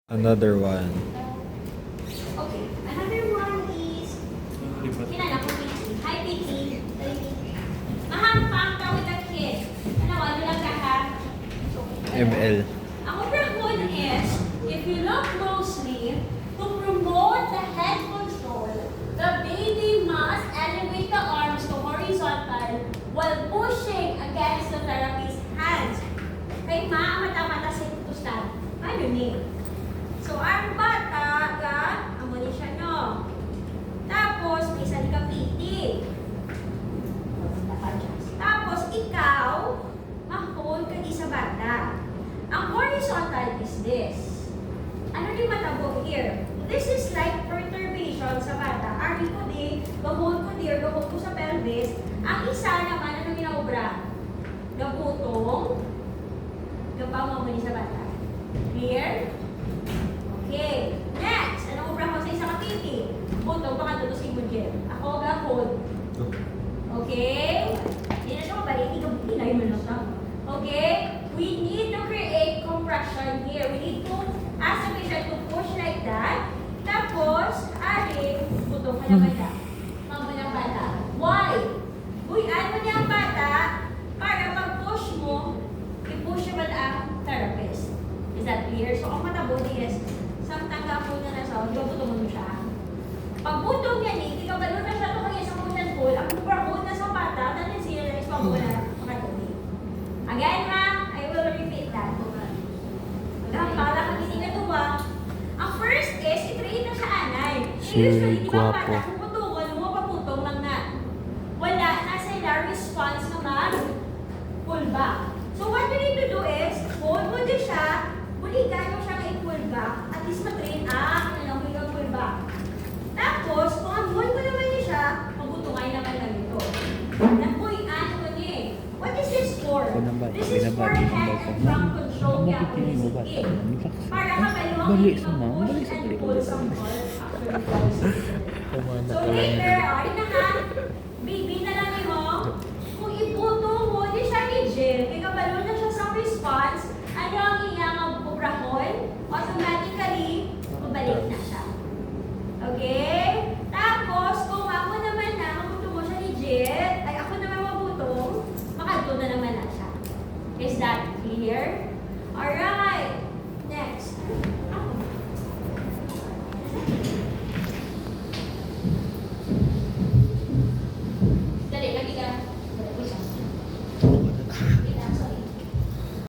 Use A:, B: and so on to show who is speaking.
A: Another one.
B: Okay, another one is, kilala ko Pinky. Hi Pinky. Mahang ka with the kid. Ano lang ka ha?
A: ML.
B: Ang overhaul is, if you look closely, to promote the head control, the baby must elevate the arms to horizontal while pushing against the therapist's hands. Kay mata-mata sa ito stand. Ano ni? So, ang bata, amo ni siya, no? Tapos, may sali ka piti. Tapos, ikaw, ma-hold ka di sa bata. Ang horizontal is this. Ano di matabo here? This is like perturbation sa bata. Ari ko di, gahol ko di, gahol ko sa pelvis. Ang isa naman, ano ginaobra? Gabutong, gapaw mo ni sa bata. Clear? Okay. Next, anong obra ko sa isa kapiti? Butong, baka tutusin mo dyan. Ako hold. Okay? Hindi na siya mabalik. Hinay mo na siya. Okay? We need to create compression here. We need to ask the patient to push like that. Tapos, ari, butong ka na bata. Mambo ng bata. Why? Buyan mo niya ang bata para pag-push mo, i-push mo ang therapist. Is that clear? So, ang matabo is, samtang po na nasa, di ba butong mo siya? Pag butong yan eh, di ka ba na siya ito kaya sa punan pool, ang pagpapun na sa bata, natin sila na is pagpuna makatuli. Again ha, I will repeat that. Para kang hindi na tuwa. Ang first is, i-train na sa anay. Usually, di ba bata, kung putungan mo, paputong lang na. Wala na sila response naman, pull back. So what you need to do is, hold mo din siya, buligan mo siya i-pull back, at least matrain ang pull back. Tapos, kung ang hold mo naman niya siya, magbutungay naman lang ito. Nagbuyan ko niya eh. What is this for? This is for head and trunk control kaya ako nisipin. Para kakalong hindi mag-push and pull some balls after the So later, ay na ha, baby na lang mo, kung iputo mo, di siya i-gel, kaya kabalo na siya sa response, ano ang iyang mag-obrahol, automatically, mabalik na siya. Okay? Tapos, kung ako naman na, mabuto mo siya ni Jet, ay ako naman mabutong, makadto na naman na siya. Is that clear? Alright?